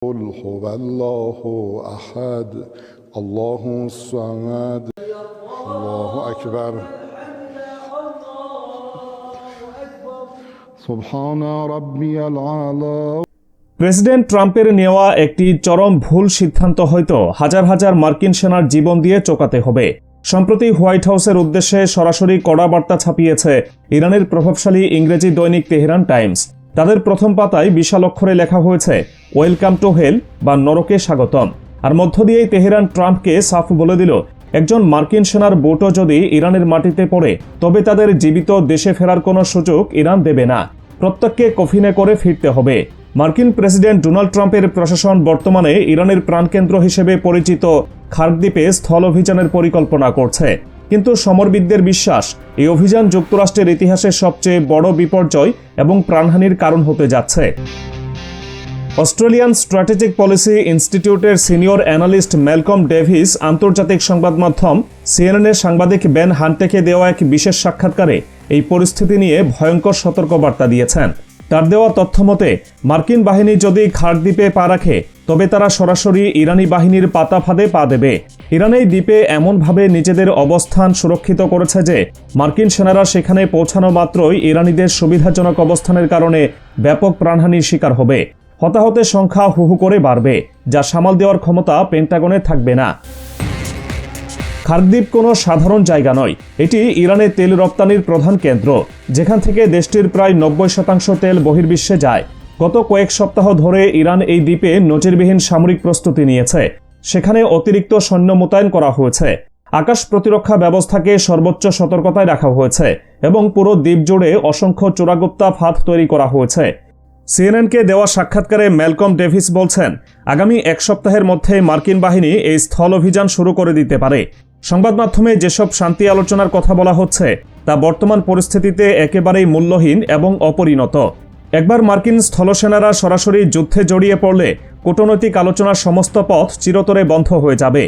قل هو الله أحد الله الصمد الله أكبر سبحان ربي العالى। President ট্রাম্পের নেওয়া একটি চরম ভুল সিদ্ধান্ত হয়তো হাজার হাজার মার্কিন সেনার জীবন দিয়ে চোকাতে হবে। সম্প্রতি হোয়াইট হাউসের উদ্দেশ্যে সরাসরি কড়া বার্তা ছাপিয়েছে ইরানের প্রভাবশালী ইংরেজি দৈনিক তেহরান টাইমস। তাদের প্রথম পাতায় বিশাল অক্ষরে লেখা হয়েছে ওয়েলকাম টু হেল বা নরকে স্বাগতম। আর মধ্য দিয়েই তেহরান ট্রাম্পকে সাফ বলে দিল, একজন মার্কিন সেনার বুটও যদি ইরানের মাটিতে পড়ে তবে তাদের জীবিত দেশে ফেরার কোনো সুযোগ ইরান দেবে না। প্রত্যেককে কফিনে করে ফিরতে হবে। মার্কিন প্রেসিডেন্ট ডোনাল্ড ট্রাম্পের প্রশাসন বর্তমানে ইরানের প্রাণকেন্দ্র হিসেবে পরিচিত খার্ক-দ্বীপে স্থল অভিযানের পরিকল্পনা করছে। কিন্তু সমরবিদদের বিশ্বাস, এই অভিযান যুক্তরাষ্ট্রের ইতিহাসের সবচেয়ে বড় বিপর্যয় এবং প্রাণহানির কারণ হতে যাচ্ছে। অস্ট্রেলিয়ান স্ট্র্যাটেজিক পলিসি ইনস্টিটিউটের সিনিয়র অ্যানালিস্ট ম্যালকম ডেভিস আন্তর্জাতিক সংবাদ মাধ্যম সিএনএনের সাংবাদিক বেন হান্টেকে দেওয়া এক বিশেষ সাক্ষাৎকারে এই পরিস্থিতি নিয়ে ভয়ঙ্কর সতর্কবার্তা দিয়েছেন। তার দেওয়া তথ্য মতে মার্কিন বাহিনী যদি খার্ক-দ্বীপে পা রাখে তবে তারা সরাসরি ইরানি বাহিনীর পাতা ফাঁদে পা দেবে। ইরান এই দ্বীপে এমনভাবে নিজেদের অবস্থান সুরক্ষিত করেছে যে মার্কিন সেনারা সেখানে পৌঁছানো মাত্রই ইরানিদের সুবিধাজনক অবস্থানের কারণে ব্যাপক প্রাণহানির শিকার হবে। হতাহতের সংখ্যা হুহু করে বাড়বে, যা সামাল দেওয়ার ক্ষমতা পেন্টাগনের থাকবে না। খার্ক-দ্বীপ কোনো সাধারণ জায়গা নয়, এটি ইরানের তেল রপ্তানির প্রধান কেন্দ্র, যেখান থেকে দেশটির প্রায় 90% তেল বহির্বিশ্বে যায়। গত কয়েক সপ্তাহ ধরে ইরান এই দ্বীপে নজিরবিহীন সামরিক প্রস্তুতি নিয়েছে। সেখানে অতিরিক্ত সৈন্য মোতায়েন করা হয়েছে, আকাশ প্রতিরক্ষা ব্যবস্থাকে সর্বোচ্চ সতর্কতায় রাখা হয়েছে এবং পুরো দ্বীপ জুড়ে অসংখ্য চোরাগুপ্তা ফাঁদ তৈরি করা হয়েছে। সিএনএনকে দেওয়া সাক্ষাৎকারে ম্যালকম ডেভিস বলছেন, আগামী এক সপ্তাহের মধ্যে মার্কিন বাহিনী এই স্থল অভিযান শুরু করে দিতে পারে। সংবাদ মাধ্যমে যেসব শান্তি আলোচনার কথা বলা হচ্ছে তা বর্তমান পরিস্থিতিতে একেবারেই মূল্যহীন এবং অপরিণত। একবার মার্কিন স্থলসেনারা সরাসরি যুদ্ধে জড়িয়ে পড়লে কূটনৈতিক আলোচনার সমস্ত পথ চিরতরে বন্ধ হয়ে যাবে।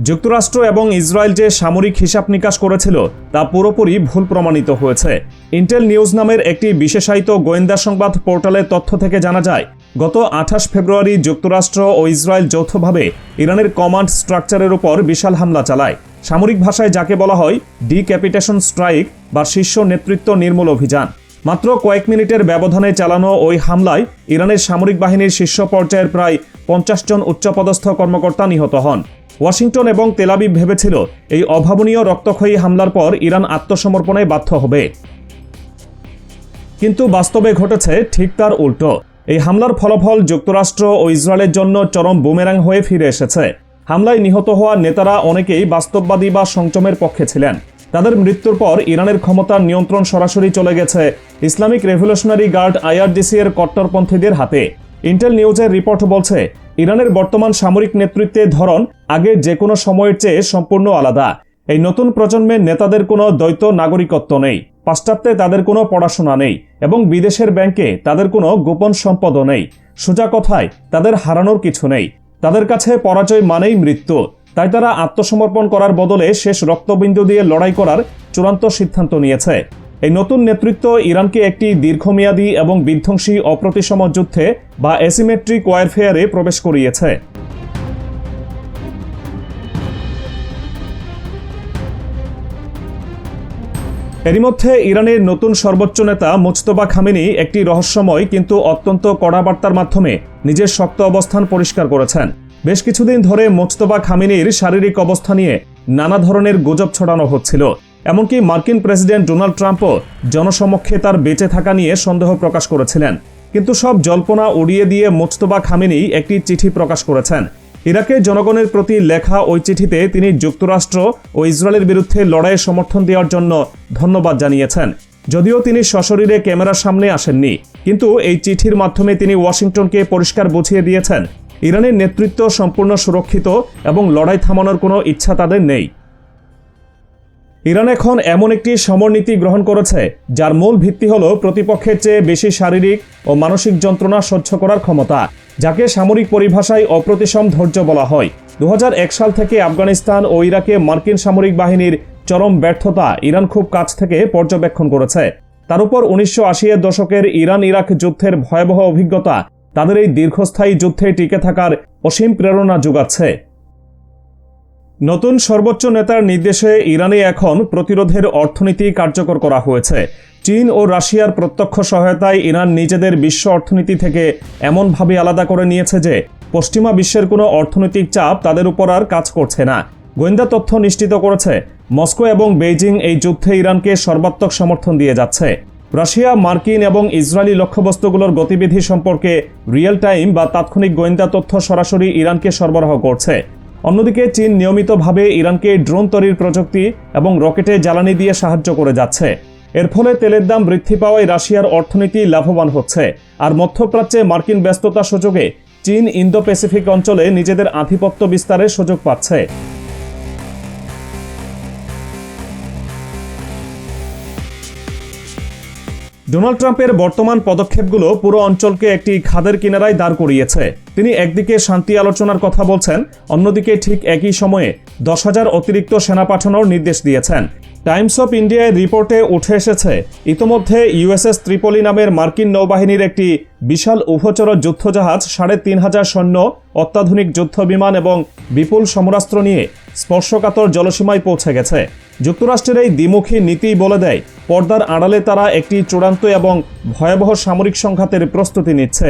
যুক্তরাষ্ট্র এবং ইসরায়েল যে সামরিক হিসাব নিকাশ করেছিল তা পুরোপুরি ভুল প্রমাণিত হয়েছে। ইন্টেল নিউজ নামের একটি বিশেষায়িত গোয়েন্দা সংবাদ পোর্টালের তথ্য থেকে জানা যায়, গত 28 ফেব্রুয়ারি যুক্তরাষ্ট্র ও ইসরায়েল যৌথভাবে ইরানের কমান্ড স্ট্রাকচারের উপর বিশাল হামলা চালায়। সামরিক ভাষায় যাকে বলা হয় ডিক্যাপিটেশন স্ট্রাইক বা শীর্ষ নেতৃত্ব নির্মূল অভিযান। মাত্র কয়েক মিনিটের ব্যবধানে চালানো ওই হামলায় ইরানের সামরিক বাহিনীর শীর্ষ পর্যায়ের প্রায় 50 জন উচ্চপদস্থ কর্মকর্তা নিহত হন। ওয়াশিংটন এবং তেল আবিব ভেবেছিল এই অভাবনীয় রক্তক্ষয়ী হামলার পর ইরান আত্মসমর্পণে বাধ্য হবে, কিন্তু বাস্তবে ঘটেছে ঠিক তার উল্টো। এই হামলার ফলাফল যুক্তরাষ্ট্র ও ইসরায়েলের জন্য চরম বুমেরাং হয়ে ফিরে এসেছে। হামলায় নিহত হওয়া নেতারা অনেকেই বাস্তববাদী বা সংযমের পক্ষে ছিলেন। তাদের মৃত্যুর পর ইরানের ক্ষমতার নিয়ন্ত্রণ সরাসরি চলে গেছে ইসলামিক রেভলিউশনারি গার্ড আইআরজিসি এর কট্টরপন্থীদের হাতে। ইন্টেল নিউজের রিপোর্ট বলছে, ইরানের বর্তমান সামরিক নেতৃত্বের ধরন আগের যে কোনো সময়ের চেয়ে সম্পূর্ণ আলাদা। এই নতুন প্রজন্মের নেতাদের কোনো দ্বৈত নাগরিকত্ব নেই, পাশ্চাত্যে তাদের কোনো পড়াশোনা নেই এবং বিদেশের ব্যাংকে তাদের কোনো গোপন সম্পদও নেই। সোজা কথায় তাদের হারানোর কিছু নেই। তাদের কাছে পরাজয় মানেই মৃত্যু। তাই তারা আত্মসমর্পণ করার বদলে শেষ রক্তবিন্দু দিয়ে লড়াই করার চূড়ান্ত সিদ্ধান্ত নিয়েছে। এই নতুন নেতৃত্ব ইরানকে একটি দীর্ঘমেয়াদী এবং বিধ্বংসী অপ্রতিসম যুদ্ধে বা অ্যাসিমেট্রিক ওয়ারফেয়ারে প্রবেশ করিয়েছে। এরই মধ্যে ইরানের নতুন সর্বোচ্চ নেতা মুজতবা খামেনি একটি রহস্যময় কিন্তু অত্যন্ত কড়া বার্তার মাধ্যমে নিজের শক্ত অবস্থান পরিষ্কার করেছেন। বেশ কিছুদিন ধরে মুজতবা খামেনির শারীরিক অবস্থা নিয়ে নানা ধরনের গুজব ছড়ানো হচ্ছিল। এমনকি মার্কিন প্রেসিডেন্ট ডোনাল্ড ট্রাম্পও জনসমক্ষে তার বেঁচে থাকা নিয়ে সন্দেহ প্রকাশ করেছিলেন। কিন্তু সব জল্পনা উড়িয়ে দিয়ে মুজতবা খামেনি একটি চিঠি প্রকাশ করেছেন। ইরাকের জনগণের প্রতি লেখা ওই চিঠিতে তিনি যুক্তরাষ্ট্র ও ইসরায়েলের বিরুদ্ধে লড়াইয়ের সমর্থন দেওয়ার জন্য ধন্যবাদ জানিয়েছেন। যদিও তিনি সশরীরে ক্যামেরার সামনে আসেননি, কিন্তু এই চিঠির মাধ্যমে তিনি ওয়াশিংটনকে পরিষ্কার বুঝিয়ে দিয়েছেন ইরানের নেতৃত্ব সম্পূর্ণ সুরক্ষিত এবং লড়াই থামানোর কোনো ইচ্ছা তাদের নেই। ইরান এখন এমন একটি সমরনীতি গ্রহণ করেছে যার মূল ভিত্তি হল প্রতিপক্ষের চেয়ে বেশি শারীরিক ও মানসিক যন্ত্রণা সহ্য করার ক্ষমতা, যাকে সামরিক পরিভাষায় অপ্রতিসম ধৈর্য বলা হয়। 2001 সাল থেকে আফগানিস্তান ও ইরাকে মার্কিন সামরিক বাহিনীর চরম ব্যর্থতা ইরান খুব কাছ থেকে পর্যবেক্ষণ করেছে। তার উপর 1980-এর দশকের ইরান ইরাক যুদ্ধের ভয়াবহ অভিজ্ঞতা তাদের এই দীর্ঘস্থায়ী যুদ্ধে টিকে থাকার অসীম প্রেরণা যোগাচ্ছে। নতুন সর্বোচ্চ নেতার নির্দেশে ইরানে এখন প্রতিরোধের অর্থনীতি কার্যকর করা হয়েছে। চীন ও রাশিয়ার প্রত্যক্ষ সহায়তায় ইরান নিজেদের বিশ্ব অর্থনীতি থেকে এমনভাবে আলাদা করে নিয়েছে যে পশ্চিমা বিশ্বের কোনো অর্থনৈতিক চাপ তাদের উপর আর কাজ করছে না। গোয়েন্দা তথ্য নিশ্চিত করেছে মস্কো এবং বেইজিং এই যুদ্ধে ইরানকে সর্বাত্মক সমর্থন দিয়ে যাচ্ছে। রাশিয়া, মার্কিন এবং ইসরায়েলি লক্ষ্যবস্তুগুলোর গতিবিধি সম্পর্কে রিয়েল টাইম বা তাৎক্ষণিক গোয়েন্দা তথ্য সরাসরি ইরানকে সরবরাহ করছে। অন্যদিকে চীন নিয়মিতভাবে ইরানকে ড্রোন তৈরির প্রযুক্তি এবং রকেটে জ্বালানি দিয়ে সাহায্য করে যাচ্ছে। এর ফলে তেলের দাম বৃদ্ধি পাওয়ায় রাশিয়ার অর্থনীতি লাভবান হচ্ছে। আর মধ্যপ্রাচ্যে মার্কিন ব্যস্ততা সুযোগে চীন ইন্দো প্যাসিফিক অঞ্চলে নিজেদের আধিপত্য বিস্তারের সুযোগ পাচ্ছে। ডোনাল্ড ট্রাম্পের বর্তমান পদক্ষেপগুলো পুরো অঞ্চলকে একটি খাদের কিনারায় দাঁড় করিয়েছে। তিনি একদিকে শান্তি আলোচনার কথা বলছেন, অন্যদিকে ঠিক একই সময়ে 10,000 অতিরিক্ত সেনা পাঠানোর নির্দেশ দিয়েছেন। টাইমস অফ ইন্ডিয়ার রিপোর্টে উঠে এসেছে ইতোমধ্যে ইউএসএস ত্রিপলি নামের মার্কিন নৌবাহিনীর একটি বিশাল উভচর যুদ্ধজাহাজ 3,500 সৈন্য, অত্যাধুনিক যুদ্ধ বিমান এবং বিপুল সমরাস্ত্র নিয়ে স্পর্শকাতর জলসীমায় পৌঁছে গেছে। যুক্তরাষ্ট্রের এই দ্বিমুখী নীতি বলে দেয় পর্দার আড়ালে তারা একটি চূড়ান্ত এবং ভয়াবহ সামরিক সংঘাতের প্রস্তুতি নিচ্ছে।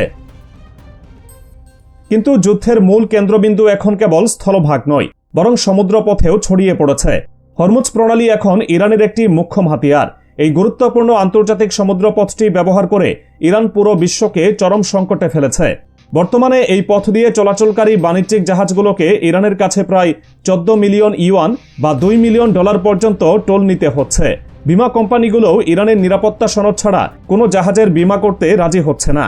কিন্তু যুদ্ধের মূল কেন্দ্রবিন্দু এখন কেবল স্থলভাগ নয়, বরং সমুদ্রপথেও ছড়িয়ে পড়েছে। হরমুজ প্রণালী এখন ইরানের একটি মুখ্য হাতিয়ার। এই গুরুত্বপূর্ণ আন্তর্জাতিক সমুদ্রপথটি ব্যবহার করে ইরান পুরো বিশ্বকে চরম সংকটে ফেলেছে। বর্তমানে এই পথ দিয়ে চলাচলকারী বাণিজ্যিক জাহাজগুলোকে ইরানের কাছে প্রায় 14 মিলিয়ন ইউয়ান বা $2 মিলিয়ন পর্যন্ত টোল নিতে হচ্ছে। বিমা কোম্পানিগুলোও ইরানের নিরাপত্তা সনদ ছাড়া কোনো জাহাজের বিমা করতে রাজি হচ্ছে না।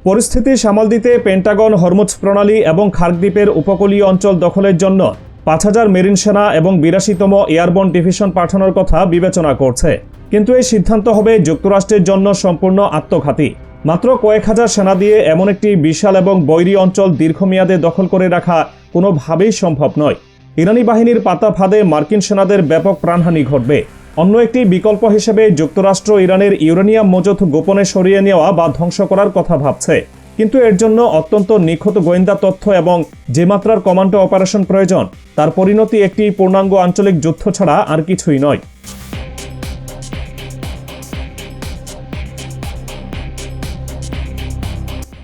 পরিস্থিতি সামাল দিতে পেন্টাগন হরমুজ প্রণালী এবং খার্ক দ্বীপের উপকূলীয় অঞ্চল দখলের জন্য 5,000 মেরিন সেনা এবং 82তম এয়ারবর্ন ডিভিশন পাঠানোর কথা বিবেচনা করছে। কিন্তু এই সিদ্ধান্ত হবে যুক্তরাষ্ট্রের জন্য সম্পূর্ণ আত্মঘাতী। মাত্র কয়েক হাজার সেনা দিয়ে এমন একটি বিশাল এবং বৈরী অঞ্চল দীর্ঘমেয়াদে দখল করে রাখা কোনোভাবেই সম্ভব নয়। ইরানি বাহিনীর পাতা ফাঁদে মার্কিন সেনাদের ব্যাপক প্রাণহানি ঘটবে। অন্য একটি বিকল্প হিসেবে যুক্তরাষ্ট্র ইরানের ইউরেনিয়াম মজুত গোপনে সরিয়ে নেওয়া বা ধ্বংস করার কথা ভাবছে। কিন্তু এর জন্য অত্যন্ত নিখুঁত গোয়েন্দা তথ্য এবং যে মাত্রার কমান্ডো অপারেশন প্রয়োজন, তার পরিণতি একটি পূর্ণাঙ্গ আঞ্চলিক যুদ্ধ ছাড়া আর কিছুই নয়।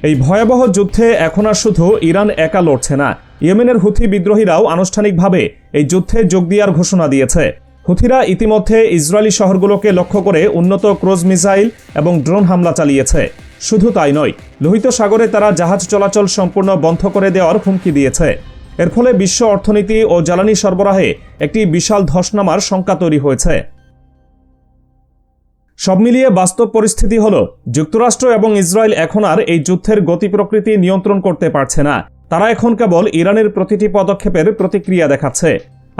এই ভয়াবহ যুদ্ধে এখন আর শুধু ইরান একা লড়ছে না। ইয়েমেনের হুথি বিদ্রোহীরাও আনুষ্ঠানিকভাবে এই যুদ্ধে যোগ দেওয়ার ঘোষণা দিয়েছে। হুথিরা ইতিমধ্যে ইসরায়েলি শহরগুলোকে লক্ষ্য করে উন্নত ক্রুজ মিসাইল এবং ড্রোন হামলা চালিয়েছে। শুধু তাই নয়, লোহিত সাগরে তারা জাহাজ চলাচল সম্পূর্ণ বন্ধ করে দেওয়ার হুমকি দিয়েছে। এর ফলে বিশ্ব অর্থনীতি ও জ্বালানি সরবরাহে একটি বিশাল ধস নামার শঙ্কা তৈরি হয়েছে। সব মিলিয়ে বাস্তব পরিস্থিতি হল যুক্তরাষ্ট্র এবং ইসরায়েল এখন আর এই যুদ্ধের গতি প্রকৃতি নিয়ন্ত্রণ করতে পারছে না। তারা এখন কেবল ইরানের প্রতিটি পদক্ষেপের প্রতিক্রিয়া দেখাচ্ছে।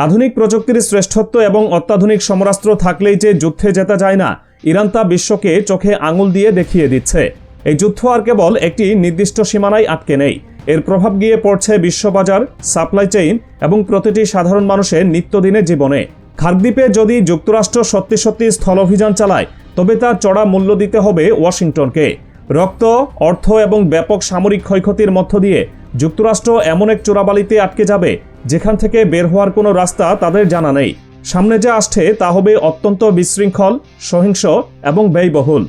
আধুনিক প্রযুক্তির শ্রেষ্ঠত্ব এবং অত্যাধুনিক সমরাস্ত্র থাকলেই যে যুদ্ধে জেতা যায় না, ইরান তা বিশ্বকে চোখে আঙুল দিয়ে দেখিয়ে দিচ্ছে। এই যুদ্ধ আর কেবল একটি নির্দিষ্ট সীমানায় আটকে নেই, এর প্রভাব গিয়ে পড়ছে বিশ্ববাজার, সাপ্লাই চেইন এবং প্রতিটি সাধারণ মানুষের নিত্যদিনের জীবনে। খার্ক দ্বীপে যদি যুক্তরাষ্ট্র সত্যি সত্যি স্থল অভিযান চালায়, তবে তার চড়া মূল্য দিতে হবে ওয়াশিংটনকে। রক্ত, অর্থ এবং ব্যাপক সামরিক ক্ষয়ক্ষতির মধ্য দিয়ে যুক্তরাষ্ট্র এমন এক চোরাবালিতে আটকে যাবে যেখান থেকে বের হওয়ার কোনো রাস্তা তাদের জানা নেই। সামনে যা আসছে তা হবে অত্যন্ত বিশৃঙ্খল, সহিংস এবং ব্যয়বহুল।